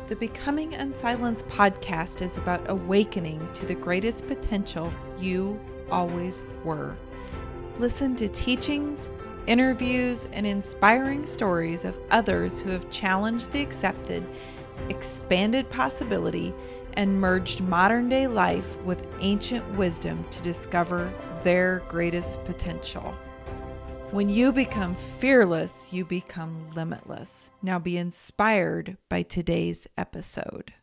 The Becoming Unsilenced podcast is about awakening to the greatest potential you always were. Listen to teachings, interviews, and inspiring stories of others who have challenged the accepted, expanded possibility, and merged modern day life with ancient wisdom to discover their greatest potential. When you become fearless, you become limitless. Now be inspired by today's episode.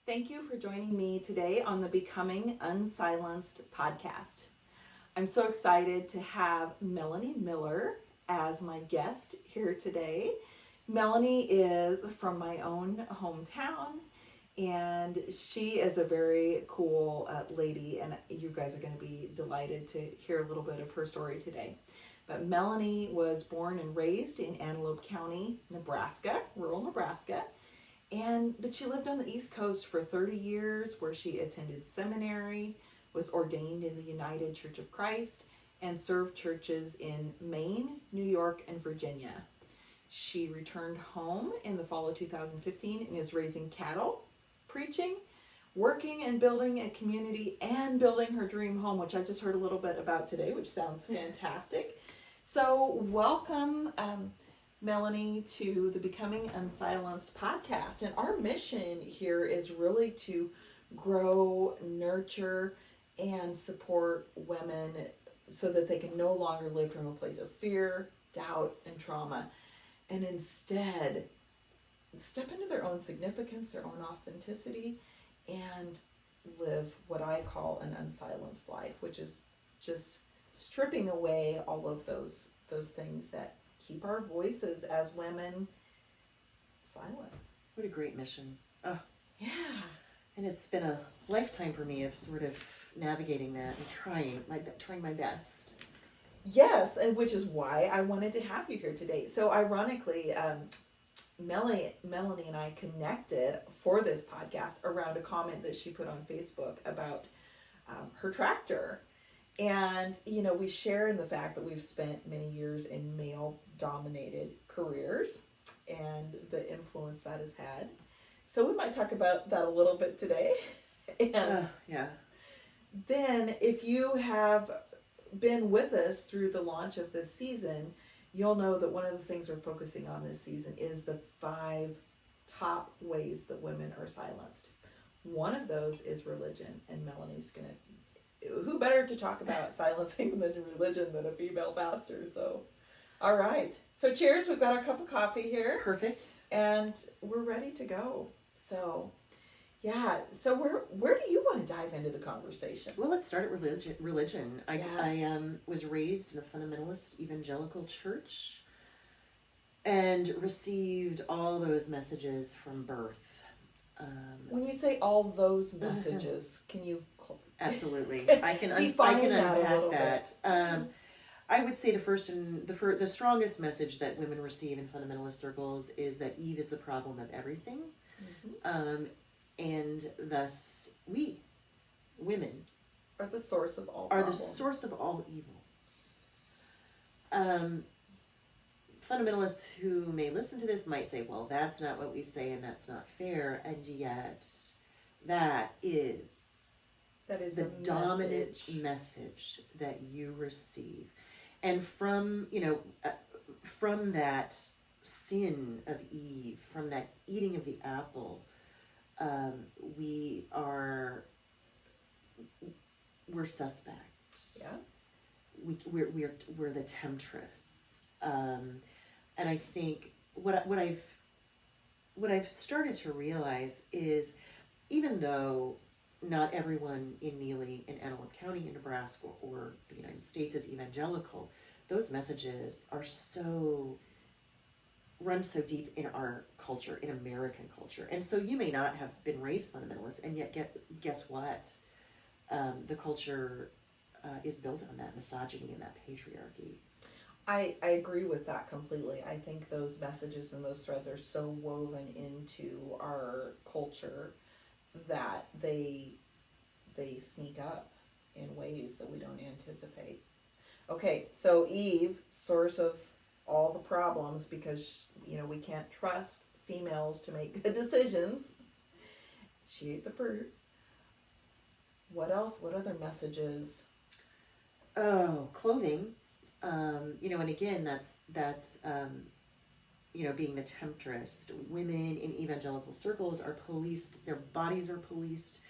Thank you for joining me today on the Becoming Unsilenced podcast. I'm so excited to have Melanie Miller as my guest here today. Melanie is from my own hometown, and she is a very cool lady, and you guys are going to be delighted to hear a little bit of her story today. But Melanie was born and raised in Antelope County, Nebraska, rural Nebraska. But she lived on the East Coast for 30 years, where she attended seminary, was ordained in the United Church of Christ, and served churches in Maine, New York, and Virginia. She returned home in the fall of 2015 and is raising cattle, preaching, working and building a community, and building her dream home, which I just heard a little bit about today, which sounds fantastic. So welcome, Melanie, to the Becoming Unsilenced podcast. And our mission here is really to grow, nurture, and support women so that they can no longer live from a place of fear, doubt, and trauma, and instead step into their own significance, their own authenticity, and live what I call an unsilenced life, which is just stripping away all of those things that keep our voices as women silent. What a great mission. Oh, yeah. And it's been a lifetime for me of sort of navigating that and trying my best. Yes, and which is why I wanted to have you here today. So ironically, Melanie and I connected for this podcast around a comment that she put on Facebook about her tractor. And, we share in the fact that we've spent many years in male-dominated careers and the influence that has had. So we might talk about that a little bit today. And yeah. Then if you have been with us through the launch of this season, you'll know that one of the things we're focusing on this season is the 5 top ways that women are silenced. One of those is religion, and Melanie's going to, who better to talk about silencing than religion than a female pastor? So, all right. So cheers, we've got our cup of coffee here. Perfect. And we're ready to go. So, yeah. So where do you want to dive into the conversation? Well, let's start at religion. I was raised in a fundamentalist evangelical church and received all those messages from birth. When you say all those messages, can you absolutely I can define unpack that. I would say the strongest message that women receive in fundamentalist circles is that Eve is the problem of everything. Mm-hmm. And thus we, women, are the source of all problems. The source of all evil. Fundamentalists who may listen to this might say, well, that's not what we say and that's not fair. And yet that is the dominant message that you receive. And from that sin of Eve, from that eating of the apple, we're suspect. Yeah. We're the temptress. And I think what I've started to realize is, even though not everyone in Neely in Antelope County in Nebraska or the United States is evangelical, those messages are run so deep in our culture, in American culture. And so you may not have been raised fundamentalist, and yet guess what? The culture is built on that misogyny and that patriarchy. I agree with that completely. I think those messages and those threads are so woven into our culture that they sneak up in ways that we don't anticipate. Okay, so Eve, source of all the problems because, we can't trust females to make good decisions. She ate the fruit. What else? What other messages? Oh, clothing. And again, that's being the temptress. Women in evangelical circles are policed. Their bodies are policed.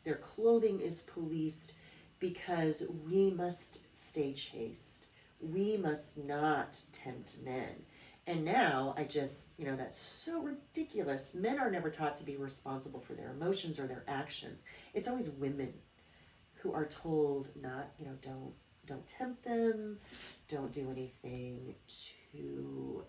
Their clothing is policed because we must stay chaste. We must not tempt men. And now that's so ridiculous. Men are never taught to be responsible for their emotions or their actions. It's always women who are told not, don't tempt them, don't do anything to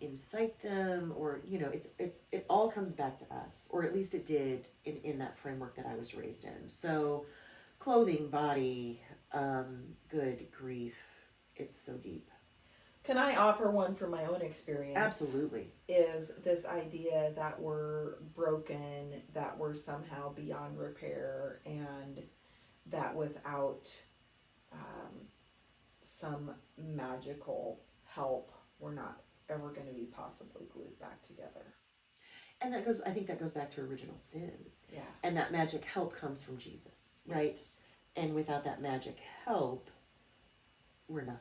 incite them, or it all comes back to us, or at least it did in that framework that I was raised in. So clothing, body, good grief, it's so deep. Can I offer one from my own experience? Absolutely. Is this idea that we're broken, that we're somehow beyond repair, and that without some magical help, we're not ever going to be possibly glued back together. And I think that goes back to original sin. Yeah. And that magic help comes from Jesus, right? Yes. And without that magic help, we're nothing.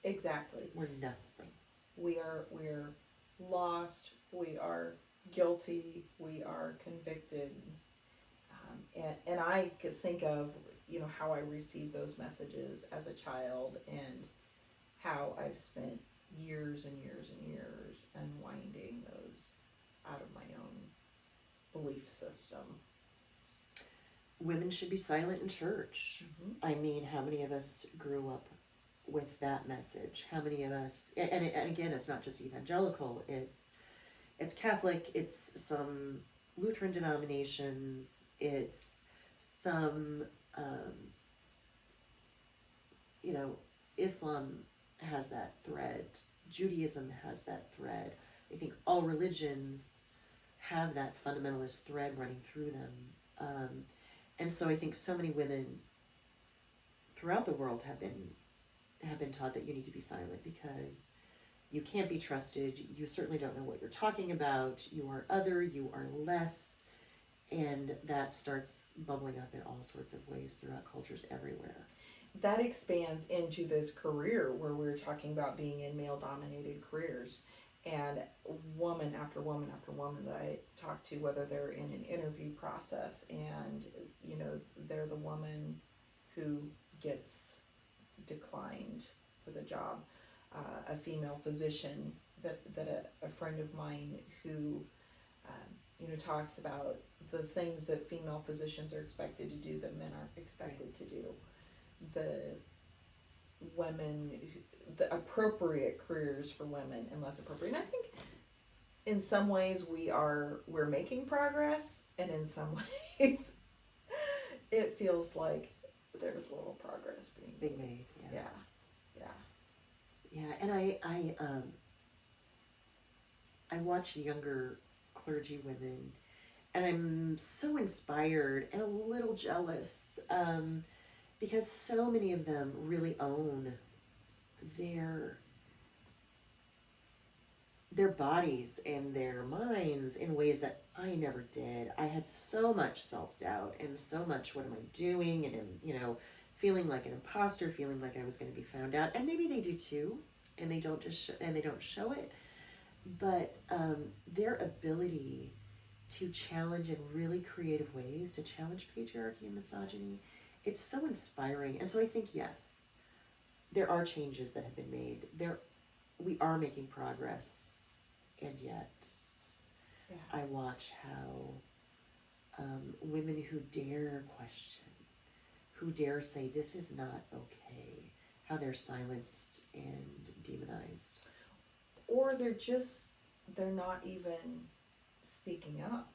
Exactly. We're nothing. We're lost. We are guilty. We are convicted. And I could think of, how I received those messages as a child and how I've spent years and years and years unwinding those out of my own belief system. Women should be silent in church. Mm-hmm. I mean, how many of us grew up with that message? How many of us, and again, it's not just evangelical, it's Catholic, it's some Lutheran denominations, it's some, Islam has that thread, Judaism has that thread. I think all religions have that fundamentalist thread running through them. And so I think so many women throughout the world have been taught that you need to be silent because you can't be trusted. You certainly don't know what you're talking about. You are other, you are less. And that starts bubbling up in all sorts of ways throughout cultures everywhere. That expands into this career where we're talking about being in male-dominated careers. And woman after woman after woman that I talk to, whether they're in an interview process and, they're the woman who gets declined for the job, a female physician that a friend of mine who, talks about the things that female physicians are expected to do that men aren't expected to do. The women, the appropriate careers for women and less appropriate. And I think in some ways we're making progress, and in some ways it feels like there's little progress being made. Yeah. And I watch younger clergy women, and I'm so inspired and a little jealous because so many of them really own their bodies and their minds in ways that I never did. I had so much self-doubt and so much, what am I doing? And, feeling like an imposter, feeling like I was going to be found out. And maybe they do too, and they don't show it. But their ability to challenge in really creative ways, to challenge patriarchy and misogyny, it's so inspiring. And so I think, yes, there are changes that have been made. We are making progress, and yet I watch how women who dare question, who dare say this is not okay, how they're silenced and demonized. Or they're not even speaking up.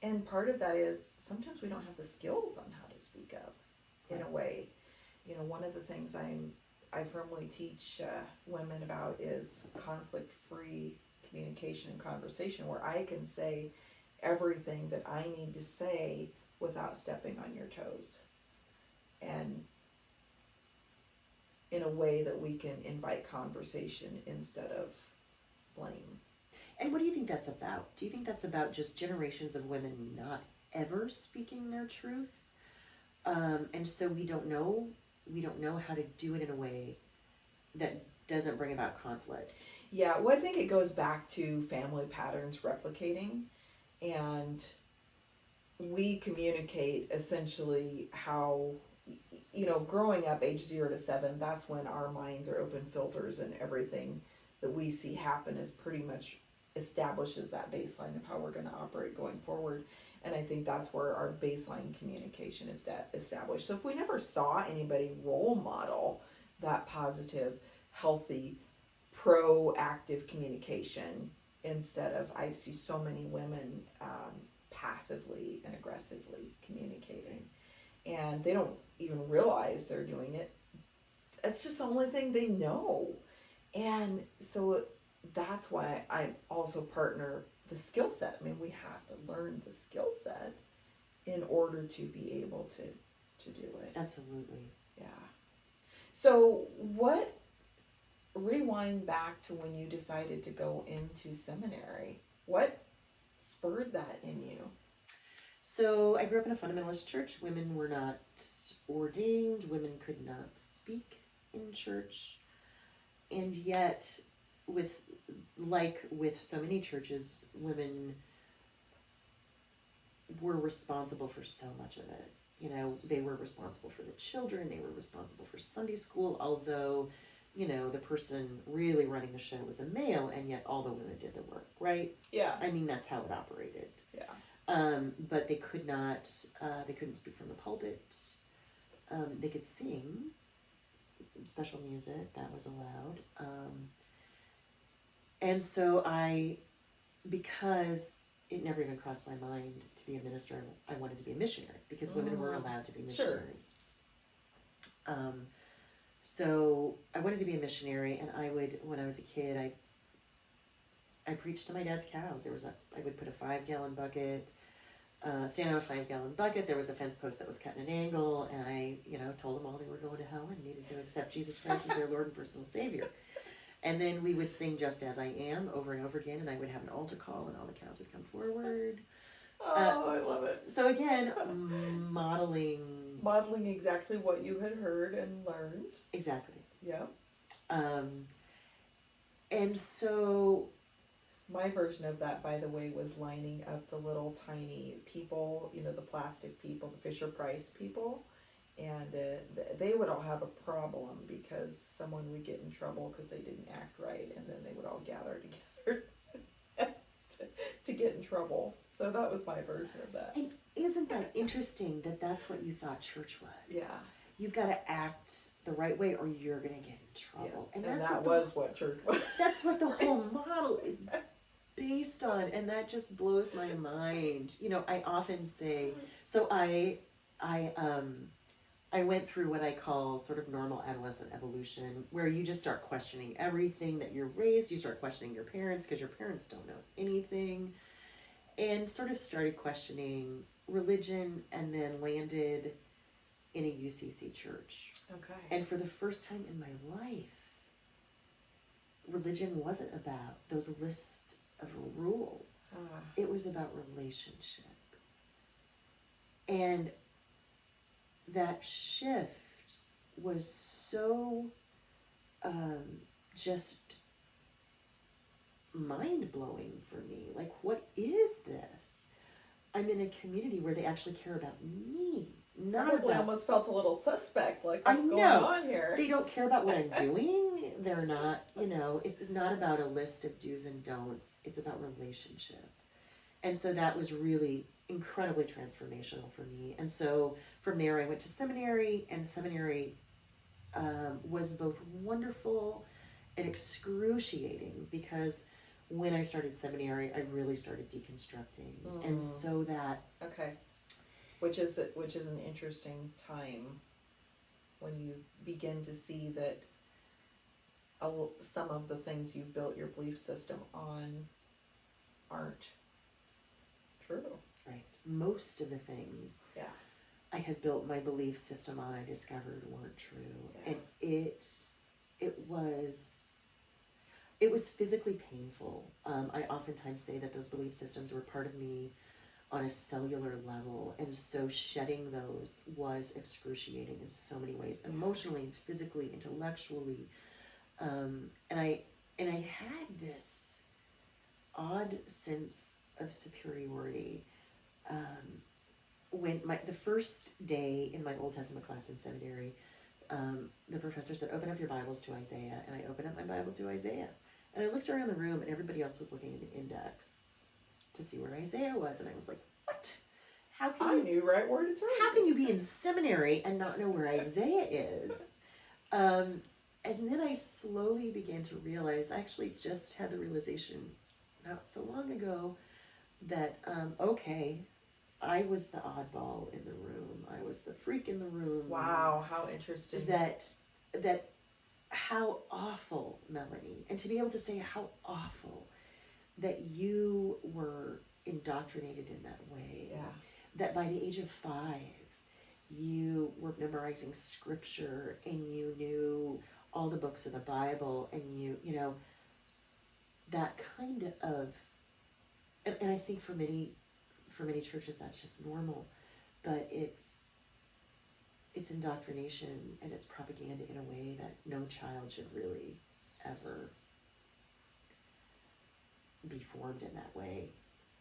And part of that is sometimes we don't have the skills on how to speak up in a way. One of the things I firmly teach women about is conflict-free communication and conversation, where I can say everything that I need to say without stepping on your toes. And in a way that we can invite conversation instead of blame. And what do you think that's about? Do you think that's about just generations of women not ever speaking their truth? And so we don't know how to do it in a way that doesn't bring about conflict. Yeah, well, I think it goes back to family patterns replicating, and we communicate essentially how, growing up age 0 to 7, that's when our minds are open filters, and everything that we see happen is pretty much establishes that baseline of how we're going to operate going forward. And I think that's where our baseline communication is established. So if we never saw anybody role model that positive, healthy, proactive communication, instead of, I see so many women passively and aggressively communicating, and they don't even realize they're doing it. It's just the only thing they know. And so that's why I also partner the skill set. I mean, we have to learn the skill set in order to be able to do it. Absolutely. Yeah. So rewind back to when you decided to go into seminary. What spurred that in you? So I grew up in a fundamentalist church. Women were not ordained. Women could not speak in church. And yet, with so many churches, women were responsible for so much of it. They were responsible for the children. They were responsible for Sunday school, although, the person really running the show was a male, and yet all the women did the work, right? Yeah. I mean, that's how it operated. Yeah. But they could not, they couldn't speak from the pulpit. They could sing special music, that was allowed. And so because it never even crossed my mind to be a minister, I wanted to be a missionary, because women were allowed to be missionaries. Sure. So I wanted to be a missionary, and when I was a kid, I preached to my dad's cows. I would put a 5-gallon bucket, stand on a 5-gallon bucket. There was a fence post that was cut at an angle, and I, told them all they were going to hell and needed to accept Jesus Christ as their Lord and personal Savior. And then we would sing Just As I Am over and over again, and I would have an altar call, and all the cows would come forward. Oh, I love it. So again, modeling exactly what you had heard and learned. Exactly. Yeah. And so my version of that, by the way, was lining up the little tiny people, the plastic people, the Fisher-Price people. And they would all have a problem because someone would get in trouble because they didn't act right, and then they would all gather together to get in trouble. So that was my version of that. And isn't that interesting that that's what you thought church was? Yeah. You've got to act the right way or you're going to get in trouble. Yeah. And that was what church was. That's what the whole model is based on, and that just blows my mind. I often say, so I went through what I call sort of normal adolescent evolution, where you just start questioning everything that you're raised. You start questioning your parents because your parents don't know anything, and sort of started questioning religion, and then landed in a UCC church. Okay. And for the first time in my life, religion wasn't about those lists of rules. It was about relationship. And that shift was so just mind-blowing for me. Like, what is this? I'm in a community where they actually care about me. Probably almost felt a little suspect, like, what's going on here? They don't care about what I'm doing. They're not, it's not about a list of do's and don'ts. It's about relationship. And so that was really incredibly transformational for me. And so from there I went to seminary, and seminary was both wonderful and excruciating, because when I started seminary, I really started deconstructing. And so that... Okay. Which is an interesting time when you begin to see that some of the things you've built your belief system on aren't true. Right. Most of the things I had built my belief system on, I discovered weren't true. Yeah. And it was physically painful. I oftentimes say that those belief systems were part of me on a cellular level, and so shedding those was excruciating in so many ways, emotionally, physically, intellectually. And I had this odd sense of superiority when the first day in my Old Testament class in seminary, the professor said, "Open up your Bibles to Isaiah," and I opened up my Bible to Isaiah, and I looked around the room, and everybody else was looking at the index to see where Isaiah was, and I was like, "What? How can I knew right where to turn. How can you be in seminary and not know where Isaiah is?" And then I slowly began to realize, I actually just had the realization not so long ago that, okay, I was the oddball in the room. I was the freak in the room. Wow, how interesting. That how awful, Melanie, and to be able to say how awful that you were indoctrinated in that way. Yeah. That by the age of 5, you were memorizing scripture and you knew all the books of the Bible, and you know, that kind of, and I think for many churches that's just normal, but it's indoctrination and it's propaganda in a way that no child should really ever be formed in that way.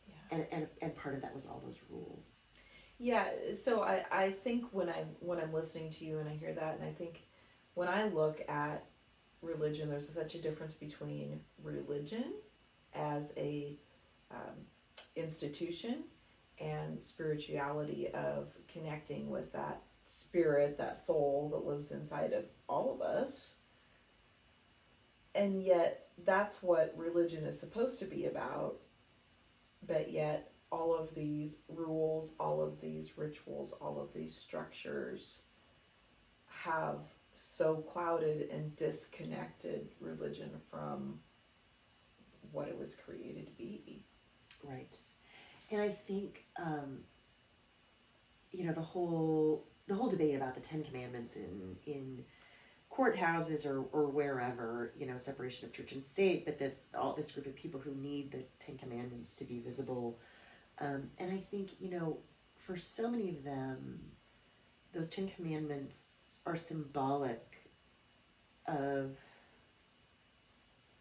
Yeah. And part of that was all those rules. Yeah, so I think when I'm listening to you and I hear that, and I think when I look at religion, there's such a difference between religion as a institution and spirituality of connecting with that spirit, that soul that lives inside of all of us. And yet that's what religion is supposed to be about, but yet all of these rules, all of these rituals, all of these structures have so clouded and disconnected religion from what it was created to be. Right. And I think, you know, the whole debate about the 10 Commandments in courthouses or wherever, you know, separation of church and state, but this group of people who need the 10 Commandments to be visible. And I think, you know, for so many of them, those 10 Commandments are symbolic of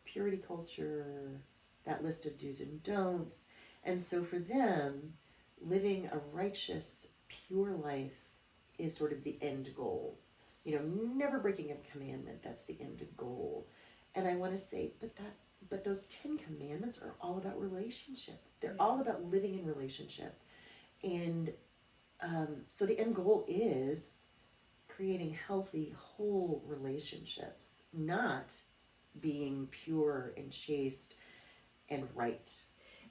purity culture, that list of do's and don'ts. And so for them, living a righteous, pure life is sort of the end goal. You know, never breaking a commandment, that's the end goal. And I want to say, but those 10 Commandments are all about relationship. They're all about living in relationship. And so the end goal is creating healthy, whole relationships, not being pure and chaste and right.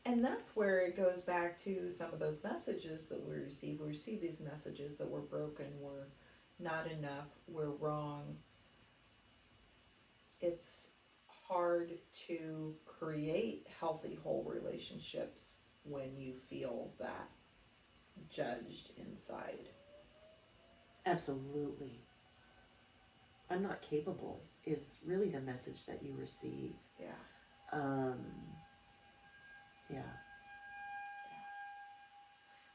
And that's where it goes back to some of those messages that we receive. We receive these messages that we're broken, we're not enough, we're wrong. It's hard to create healthy, whole relationships when you feel that judged inside. Absolutely. I'm not capable is really the message that you receive. Yeah. Yeah.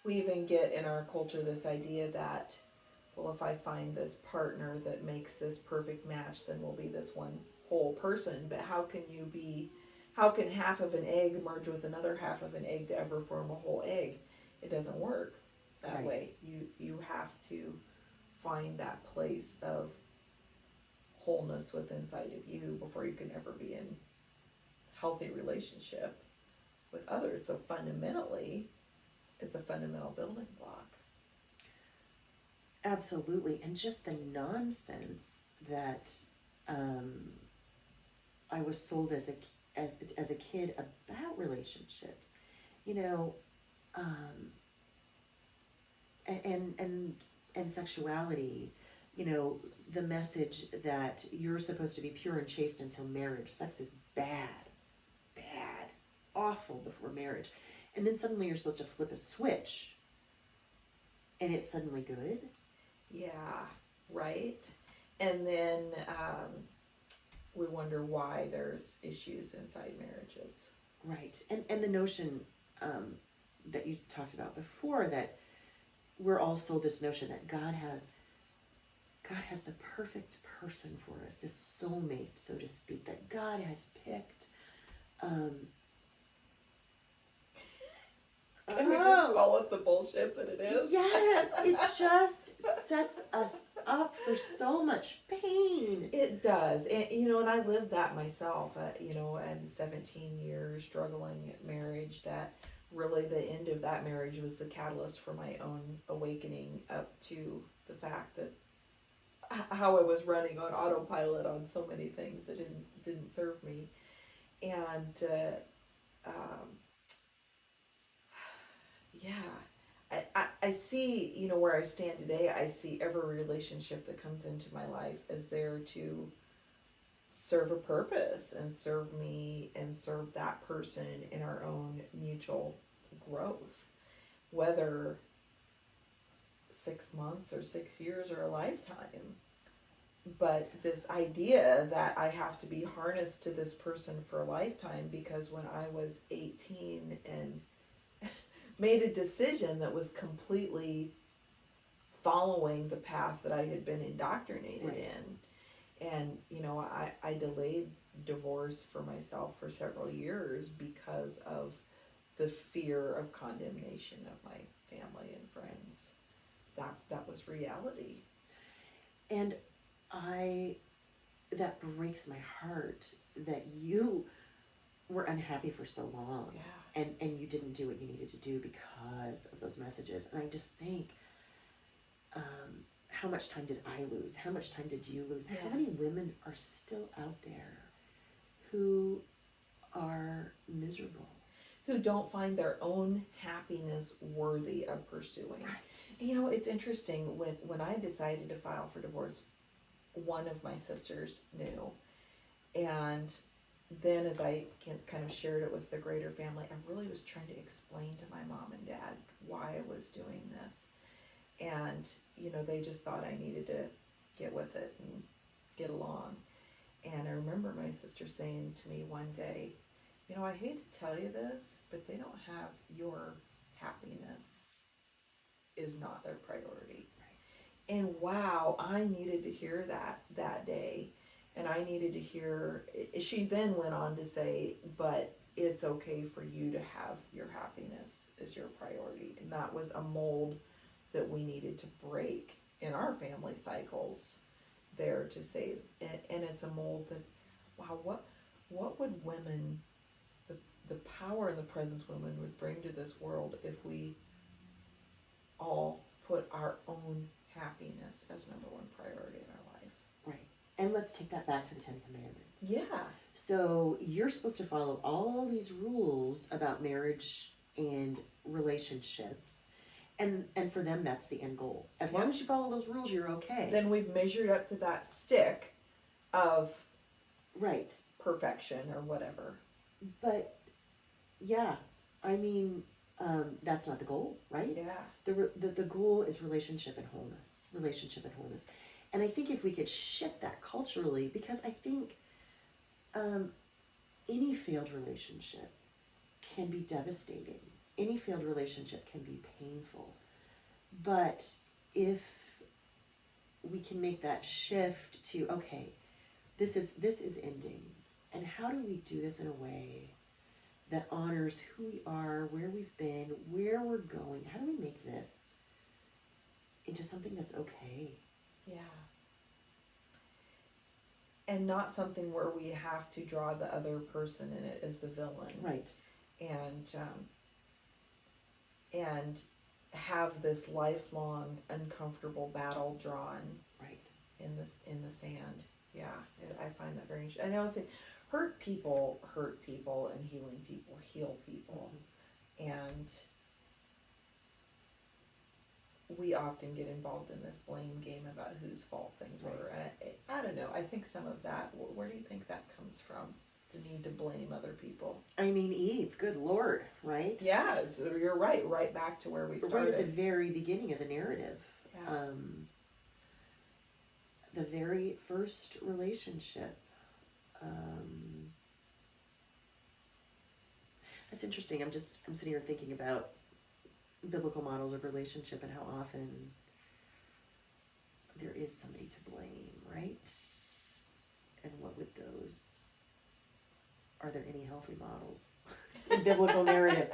We even get in our culture this idea that, well, if I find this partner that makes this perfect match, then we'll be this one whole person. But how can half of an egg merge with another half of an egg to ever form a whole egg? It doesn't work that way. You have to find that place of wholeness within inside of you before you can ever be in healthy relationship with others. So fundamentally, it's a fundamental building block. Absolutely. And just the nonsense that I was sold as a kid about relationships, you know, and sexuality, you know, the message that you're supposed to be pure and chaste until marriage. Sex is bad, awful before marriage. And then suddenly you're supposed to flip a switch and it's suddenly good. Yeah, right. And then we wonder why there's issues inside marriages. Right. And the notion that you talked about before, that we're also this notion that God has the perfect person for us, this soulmate, so to speak, that God has picked. Can we just call it the bullshit that it is? Yes, it just sets us up for so much pain. It does. And, and I lived that myself, and 17 years struggling at marriage, that really the end of that marriage was the catalyst for my own awakening up to the fact that how I was running on autopilot on so many things that didn't serve me. And, I see, where I stand today, I see every relationship that comes into my life as there to serve a purpose and serve me and serve that person in our own mutual growth, whether 6 months or 6 years or a lifetime. But this idea that I have to be harnessed to this person for a lifetime, because when I was 18 and made a decision that was completely following the path that I had been indoctrinated in. And, I delayed divorce for myself for several years because of the fear of condemnation of my family and friends. That was reality. And that breaks my heart that you were unhappy for so long. Yeah. And you didn't do what you needed to do because of those messages. And I just think, how much time did I lose? How much time did you lose? Yes. How many women are still out there who are miserable? Who don't find their own happiness worthy of pursuing. Right. It's interesting, when I decided to file for divorce, one of my sisters knew. And then as I kind of shared it with the greater family, I really was trying to explain to my mom and dad why I was doing this. And, they just thought I needed to get with it and get along. And I remember my sister saying to me one day, I hate to tell you this, but they don't have your happiness is not their priority. Right. And wow, I needed to hear that day. And I needed to hear, she then went on to say, but it's okay for you to have your happiness as your priority. And that was a mold that we needed to break in our family cycles there, to say, and it's a mold that, wow, what would women, the power and the presence women would bring to this world if we all put our own happiness as number one priority in our life. Right. And let's take that back to the Ten Commandments. Yeah. So you're supposed to follow all these rules about marriage and relationships. And for them, that's the end goal. As long as you follow those rules, you're okay. Then we've measured up to that stick of perfection or whatever. But yeah, I mean, that's not the goal, right? Yeah. The goal is relationship and wholeness. And I think if we could shift that culturally, because I think any failed relationship can be devastating. Any failed relationship can be painful. But if we can make that shift to, okay, this is ending, and how do we do this in a way that honors who we are, where we've been, where we're going? How do we make this into something that's okay? Yeah. And not something where we have to draw the other person in it as the villain. Right. And have this lifelong uncomfortable battle drawn in the sand. Yeah, I find that very interesting. And I always say, hurt people, and healing people heal people. Mm-hmm. And we often get involved in this blame game about whose fault things were. And I don't know. I think some of that, where do you think that comes from? The need to blame other people. I mean, Eve, good Lord, right? Yeah, so you're right back to where we started. Right at the very beginning of the narrative. Yeah. The very first relationship That's interesting. I'm sitting here thinking about biblical models of relationship and how often there is somebody to blame, right? And what would those, are there any healthy models in biblical narratives?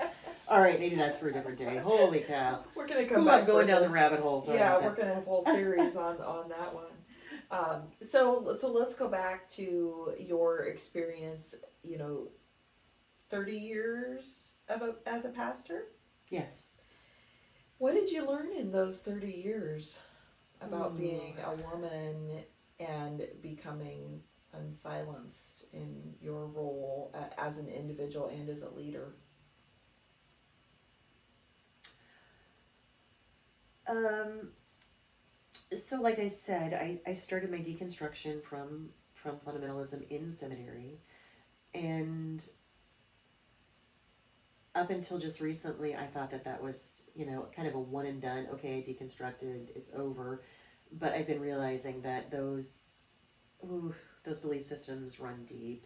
All right, maybe that's for a different day. Holy cow. We're going to come back. I'm going down the rabbit hole. Yeah, we're going to have a whole series on that one. So let's go back to your experience, 30 years as a pastor? Yes. What did you learn in those 30 years about being a woman and becoming unsilenced in your role as an individual and as a leader? So like I said, I started my deconstruction from fundamentalism in seminary, and up until just recently, I thought that was, kind of a one and done. Okay, I deconstructed, it's over. But I've been realizing that those belief systems run deep,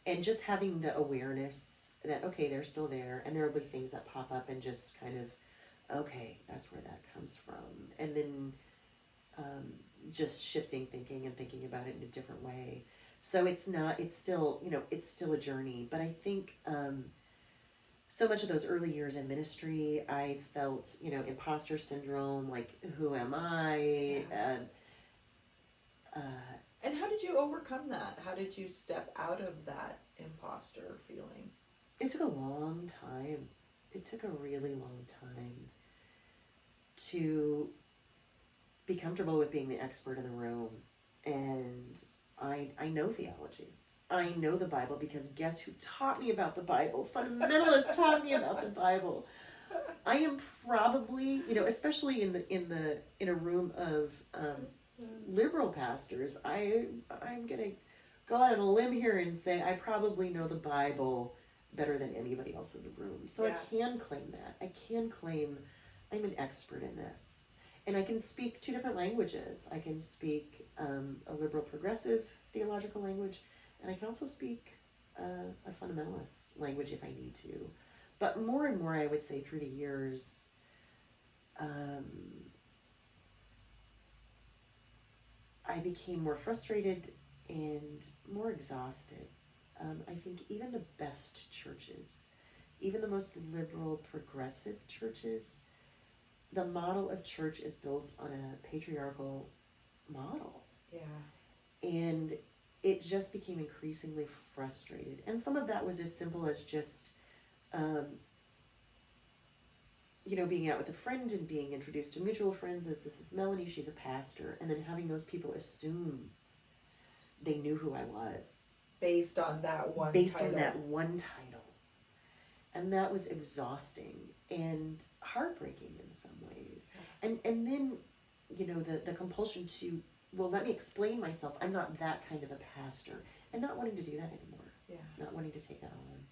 and just having the awareness that, okay, they're still there, and there will be things that pop up, and just kind of, okay, that's where that comes from. And then just shifting thinking and thinking about it in a different way. So it's still a journey. But I think so much of those early years in ministry, I felt, imposter syndrome, like, who am I? Yeah. And how did you overcome that? How did you step out of that imposter feeling? It took a long time. It took a really long time to be comfortable with being the expert in the room. And I know theology. I know the Bible, because guess who taught me about the Bible? Fundamentalists taught me about the Bible. I am probably, especially in a room of liberal pastors, I'm gonna go out on a limb here and say I probably know the Bible better than anybody else in the room. So yeah. I can claim that. I can claim I'm an expert in this, and I can speak two different languages. I can speak a liberal progressive theological language, and I can also speak a fundamentalist language if I need to. But more and more, I would say, through the years, I became more frustrated and more exhausted. I think even the best churches, even the most liberal, progressive churches, the model of church is built on a patriarchal model. Yeah. And it just became increasingly frustrated. And some of that was as simple as just, being out with a friend and being introduced to mutual friends as this is Melanie, she's a pastor, and then having those people assume they knew who I was. Based on that one title. And that was exhausting and heartbreaking in some ways. And then, the compulsion to, well, let me explain myself. I'm not that kind of a pastor. And not wanting to do that anymore. Yeah. Not wanting to take that on.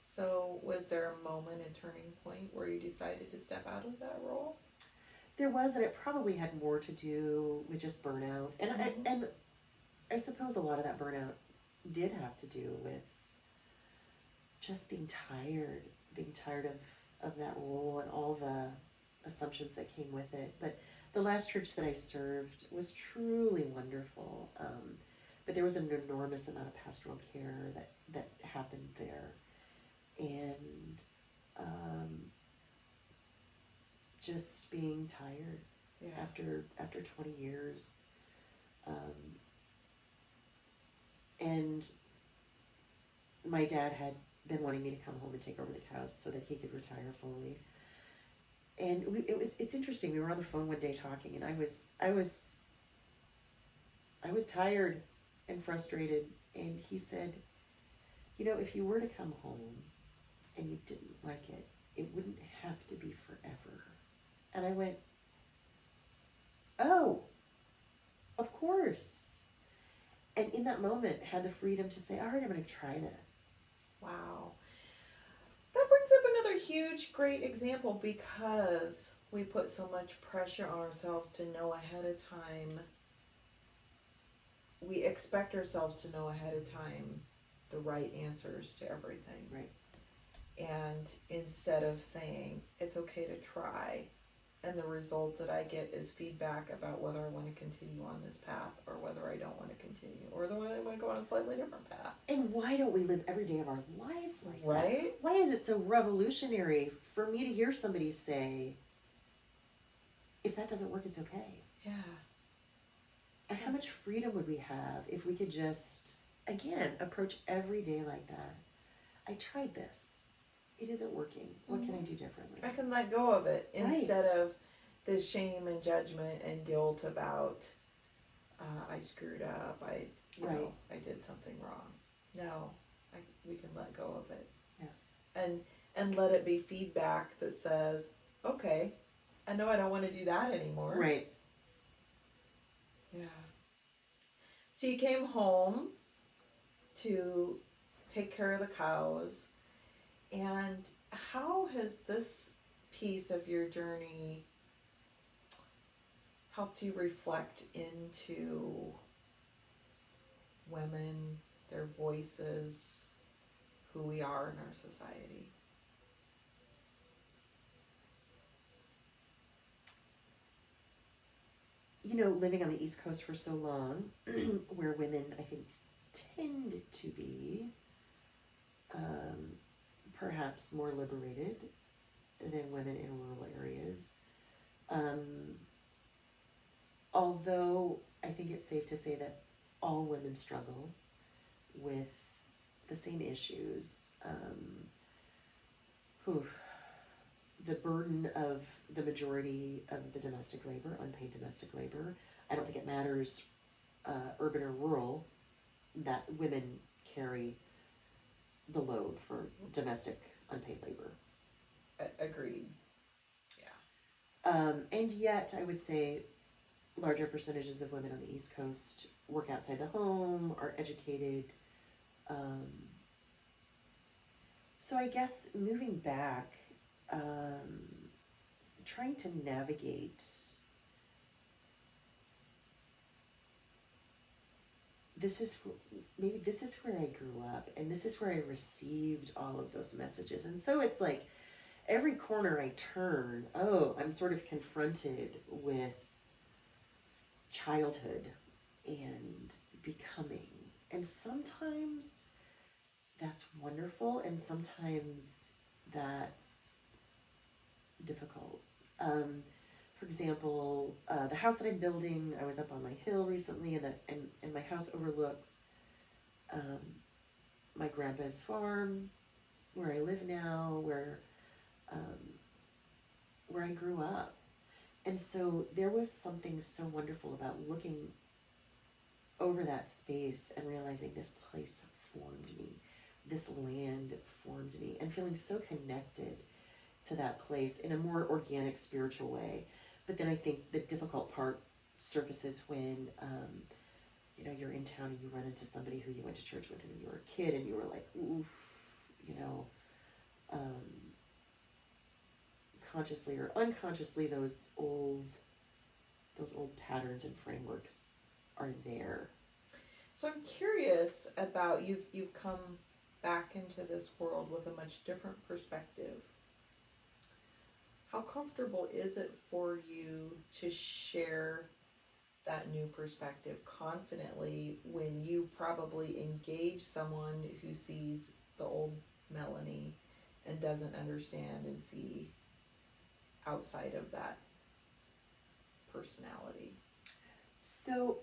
So was there a moment, a turning point where you decided to step out of that role? There was, and it probably had more to do with just burnout. And I suppose a lot of that burnout did have to do with just being tired of that role and all the assumptions that came with it. But the last church that I served was truly wonderful. But there was an enormous amount of pastoral care that happened there. And just being tired after 20 years. And my dad had been wanting me to come home and take over the house so that he could retire fully. And it's interesting. We were on the phone one day talking, and I was tired and frustrated. And he said, if you were to come home and you didn't like it, it wouldn't have to be forever. And I went, oh, of course. And in that moment, had the freedom to say, all right, I'm going to try this. Wow. That brings up another huge, great example, because we put so much pressure on ourselves to know ahead of time we expect ourselves to know ahead of time the right answers to everything. Right. And instead of saying, it's okay to try, and the result that I get is feedback about whether I want to continue on this path or whether I don't want to continue, or whether I want to go on a slightly different path. And why don't we live every day of our lives like right? that? Why is it so revolutionary for me to hear somebody say, if that doesn't work, it's okay? Yeah. And how much freedom would we have if we could just, again, approach every day like that? I tried this. It isn't working. What can I do differently? I can let go of it instead of the shame and judgment and guilt about I screwed up. I did something wrong. No, we can let go of it. Yeah. And let it be feedback that says, okay, I know I don't want to do that anymore. Right. Yeah. So you came home to take care of the cows. And how has this piece of your journey helped you reflect into women, their voices, who we are in our society? You know, living on the East Coast for so long, where women, I think, tend to be perhaps more liberated than women in rural areas. Although I think it's safe to say that all women struggle with the same issues. The burden of the majority of the domestic labor, unpaid domestic labor. I don't think it matters urban or rural, that women carry the load for domestic unpaid labor. Agreed. Yeah. And yet, I would say larger percentages of women on the East Coast work outside the home, are educated. So I guess moving back, trying to navigate this is where I grew up, and this is where I received all of those messages. And so it's like every corner I turn, I'm sort of confronted with childhood and becoming. And sometimes that's wonderful, and sometimes that's difficult. For example, the house that I'm building, I was up on my hill recently, and my house overlooks my grandpa's farm, where I live now, where I grew up. And so there was something so wonderful about looking over that space and realizing this place formed me, this land formed me, and feeling so connected to that place in a more organic, spiritual way. But then I think the difficult part surfaces when, you're in town and you run into somebody who you went to church with when you were a kid, and you were like, ooh, consciously or unconsciously, those old patterns and frameworks are there. So I'm curious about you've come back into this world with a much different perspective. How comfortable is it for you to share that new perspective confidently when you probably engage someone who sees the old Melanie and doesn't understand and see outside of that personality? So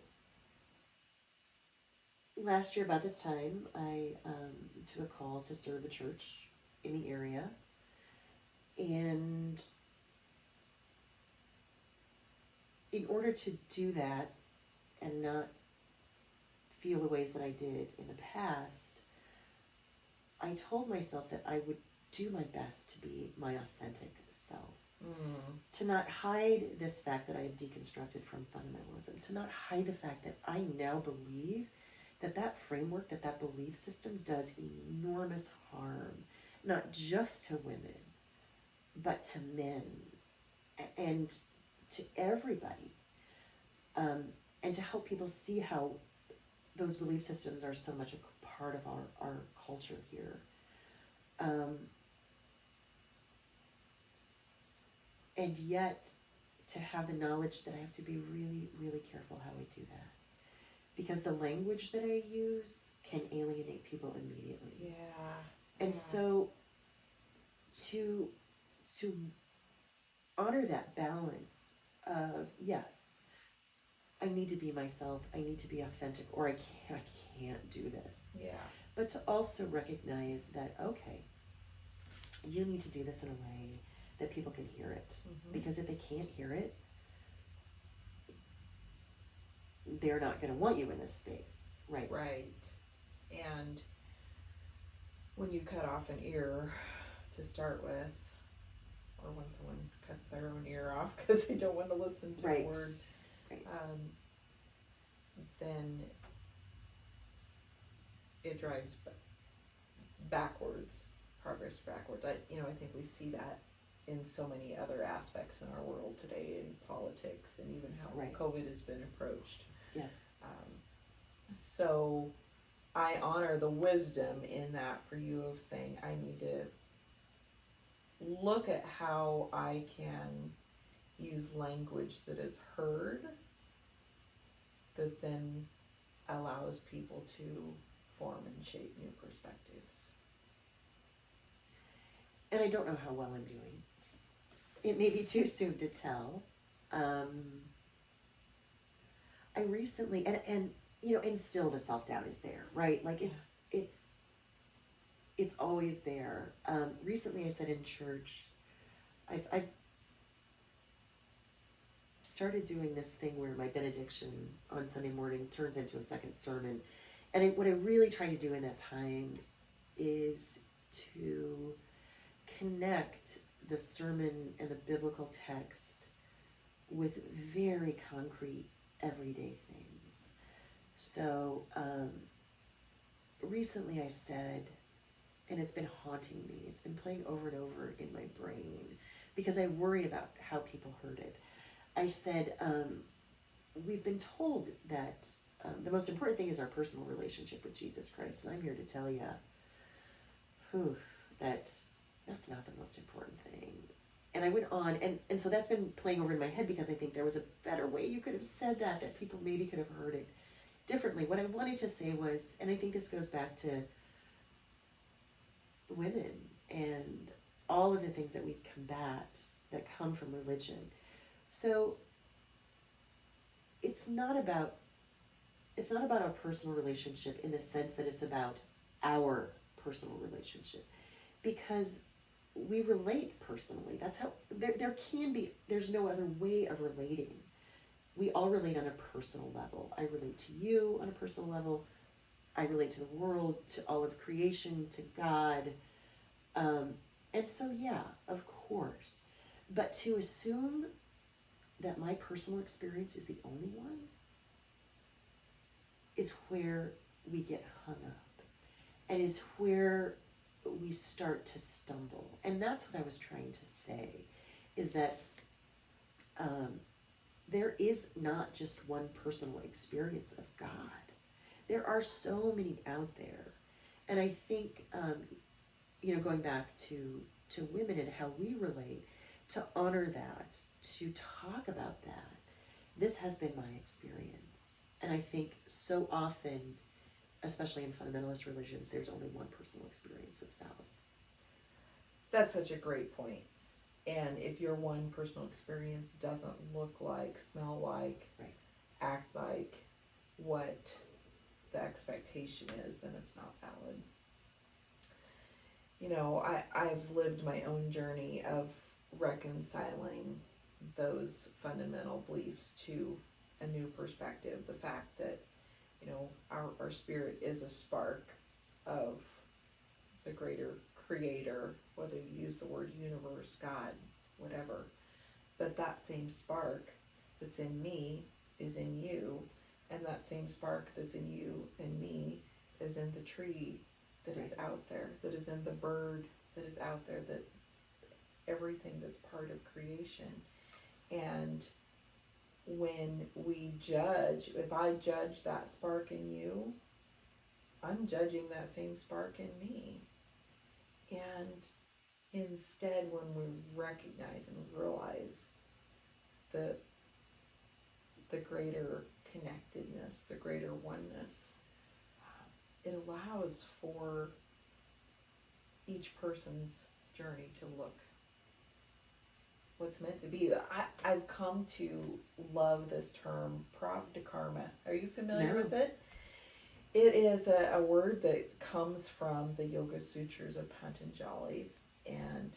last year about this time, I took a call to serve a church in the area, and in order to do that and not feel the ways that I did in the past, I told myself that I would do my best to be my authentic self. To not hide this fact that I have deconstructed from fundamentalism, to not hide the fact that I now believe that framework, that belief system does enormous harm, not just to women, but to men and to everybody, and to help people see how those belief systems are so much a part of our culture here. And yet, to have the knowledge that I have to be really, really careful how I do that. Because the language that I use can alienate people immediately. Yeah. And so, to honor that balance of, yes, I need to be myself, I need to be authentic, or I can't do this. Yeah. But to also recognize that, okay, you need to do this in a way that people can hear it. Mm-hmm. Because if they can't hear it, they're not going to want you in this space, right? Right. And when you cut off an ear to start with, or when someone cuts their own ear off because they don't want to listen to a word, right. Then it drives backwards, progress backwards. I think we see that in so many other aspects in our world today, in politics, and even how COVID has been approached. Yeah. So I honor the wisdom in that for you of saying, I need to look at how I can use language that is heard, that then allows people to form and shape new perspectives. And I don't know how well I'm doing. It may be too soon to tell. I recently, and still the self-doubt is there, right? Like it's always there. Recently I said in church, I've started doing this thing where my benediction on Sunday morning turns into a second sermon. And what I really try to do in that time is to connect the sermon and the biblical text with very concrete everyday things. So recently I said, and it's been haunting me, it's been playing over and over in my brain because I worry about how people heard it. I said, we've been told that the most important thing is our personal relationship with Jesus Christ, and I'm here to tell you that that's not the most important thing. And I went on, and so that's been playing over in my head because I think there was a better way you could have said that people maybe could have heard it differently. What I wanted to say was, and I think this goes back to women and all of the things that we combat that come from religion. So it's not about our personal relationship in the sense that it's about our personal relationship, because we relate personally. That's how there's no other way of relating. We all relate on a personal level. I relate to you on a personal level. I relate to the world, to all of creation, to God. And so, yeah, of course. But to assume that my personal experience is the only one is where we get hung up, and is where we start to stumble. And that's what I was trying to say, is that there is not just one personal experience of God. There are so many out there. And I think, going back to women and how we relate, to honor that, to talk about that, this has been my experience. And I think so often, especially in fundamentalist religions, there's only one personal experience that's valid. That's such a great point. And if your one personal experience doesn't look like, smell like, act like what the expectation is, then it's not valid. I've lived my own journey of reconciling those fundamental beliefs to a new perspective. The fact that, our spirit is a spark of the greater creator, whether you use the word universe, God, whatever. But that same spark that's in me is in you, and that same spark that's in you and me is in the tree that is out there, that is in the bird that is out there, that everything that's part of creation. And when we judge, if I judge that spark in you, I'm judging that same spark in me. And instead, when we recognize and realize the greater connectedness, the greater oneness, it allows for each person's journey to look what's meant to be. I've come to love this term, pravda-karma. Are you familiar with it? It is a word that comes from the Yoga Sutras of Patanjali, and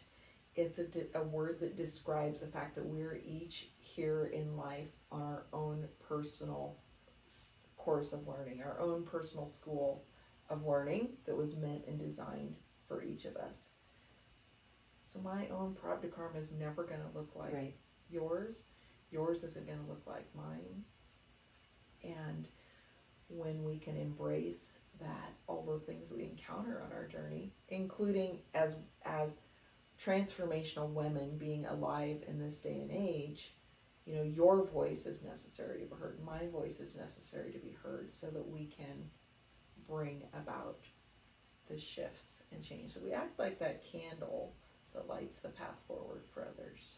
it's a word that describes the fact that we're each here in life on our own personal course of learning, our own personal school of learning that was meant and designed for each of us. So my own pravda karma is never going to look like yours. Yours isn't going to look like mine. And when we can embrace that, all the things we encounter on our journey, including as transformational women being alive in this day and age, you know, your voice is necessary to be heard. My voice is necessary to be heard so that we can bring about the shifts and change. So we act like that candle that lights the path forward for others.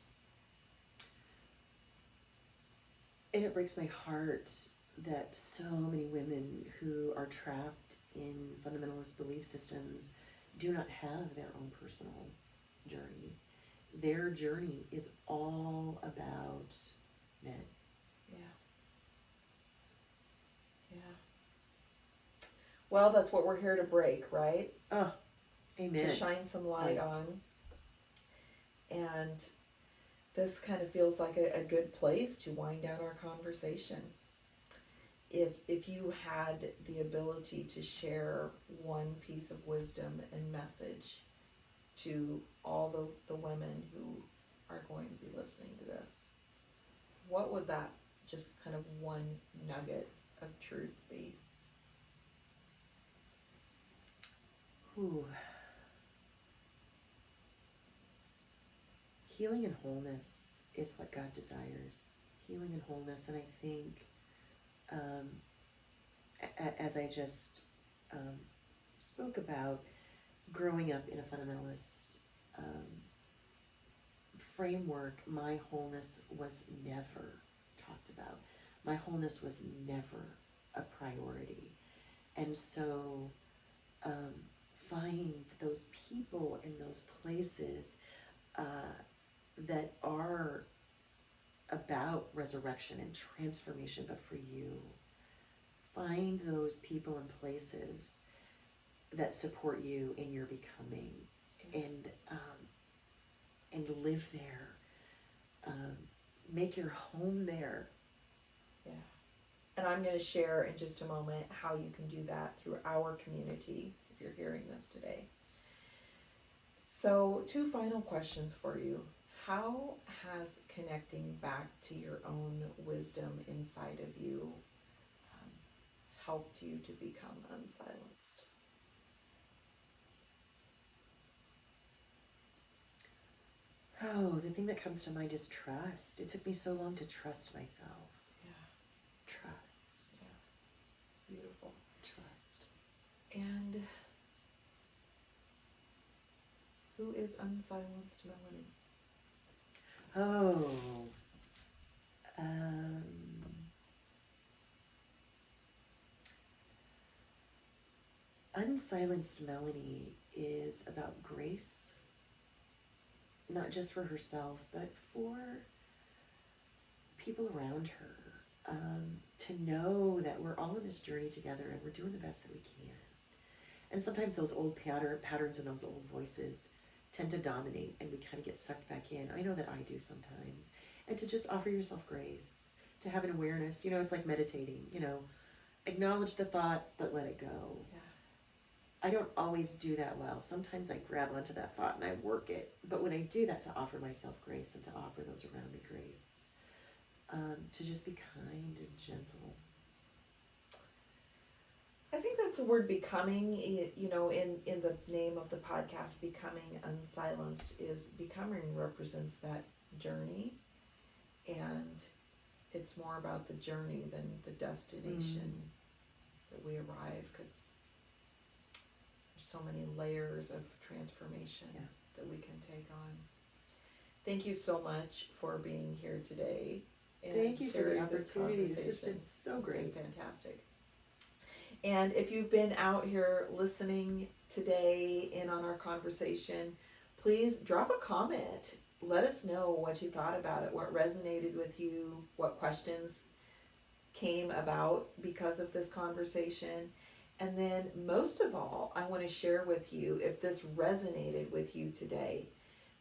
And it breaks my heart that so many women who are trapped in fundamentalist belief systems do not have their own personal journey. Their journey is all about men. Yeah. Well, that's what we're here to break, right? Oh, amen. To shine some light on. And this kind of feels like a good place to wind down our conversation. If you had the ability to share one piece of wisdom and message to all the women who are going to be listening to this, what would that just kind of one nugget of truth be? Ooh. Healing and wholeness is what God desires. Healing and wholeness, and I think, as I just spoke about, growing up in a fundamentalist framework, my wholeness was never talked about. My wholeness was never a priority. And so find those people in those places that are about resurrection and transformation, but for you. Find those people and places that support you in your becoming, and live there. Make your home there. Yeah. And I'm going to share in just a moment how you can do that through our community if you're hearing this today. So, 2 final questions for you. How has connecting back to your own wisdom inside of you helped you to become unsilenced? Oh, the thing that comes to mind is trust. It took me so long to trust myself. Yeah. Trust. Yeah. Beautiful. Trust. And who is unsilenced Melanie? Oh. Unsilenced Melanie is about grace, not just for herself, but for people around her. To know that we're all in this journey together and we're doing the best that we can. And sometimes those old patterns and those old voices tend to dominate and we kind of get sucked back in. I know that I do sometimes. And to just offer yourself grace, to have an awareness. You know, it's like meditating, you know, acknowledge the thought, but let it go. Yeah. I don't always do that well. Sometimes I grab onto that thought and I work it. But when I do that, to offer myself grace and to offer those around me grace, to just be kind and gentle. I think that's the word becoming, you know, in the name of the podcast, Becoming Unsilenced, is becoming represents that journey. And it's more about the journey than the destination that we arrive, because there's so many layers of transformation that we can take on. Thank you so much for being here today. And thank you for the sharing opportunity. This has been conversation. so It's great. been fantastic. And if you've been out here listening today in on our conversation, please drop a comment. Let us know what you thought about it, what resonated with you, what questions came about because of this conversation. And then most of all, I want to share with you, if this resonated with you today,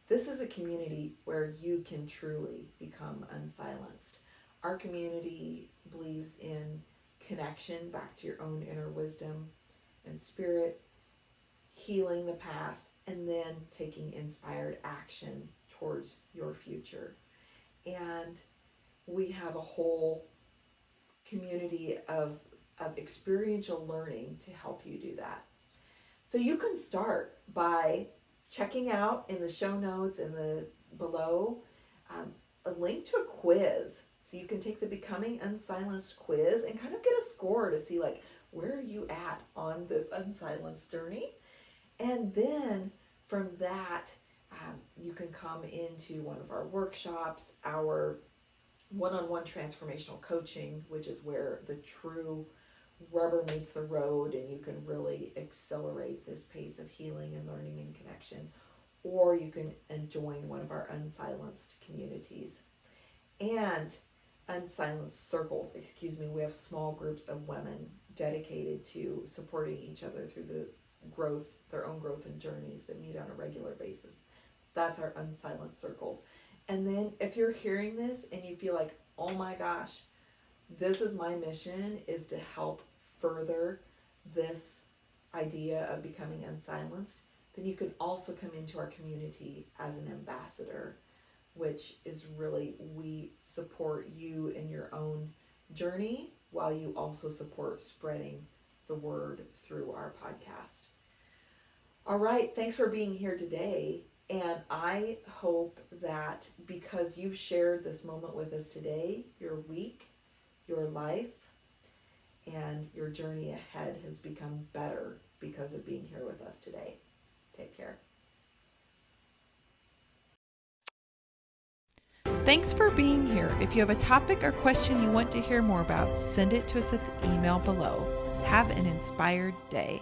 this is a community where you can truly become unsilenced. Our community believes in connection back to your own inner wisdom and spirit, healing the past, and then taking inspired action towards your future. And we have a whole community of experiential learning to help you do that. So you can start by checking out in the show notes and the below a link to a quiz. So you can take the Becoming Unsilenced quiz and kind of get a score to see like, where are you at on this unsilenced journey? And then from that, you can come into one of our workshops, our one-on-one transformational coaching, which is where the true rubber meets the road and you can really accelerate this pace of healing and learning and connection. Or you can join one of our unsilenced communities. And unsilenced circles, we have small groups of women dedicated to supporting each other through the growth, their own growth and journeys that meet on a regular basis. That's our unsilenced circles. And then if you're hearing this and you feel like, oh my gosh, this is my mission, is to help further this idea of becoming unsilenced, then you can also come into our community as an ambassador, which is really, we support you in your own journey while you also support spreading the word through our podcast. All right, thanks for being here today. And I hope that because you've shared this moment with us today, your week, your life, and your journey ahead has become better because of being here with us today. Take care. Thanks for being here. If you have a topic or question you want to hear more about, send it to us at the email below. Have an inspired day.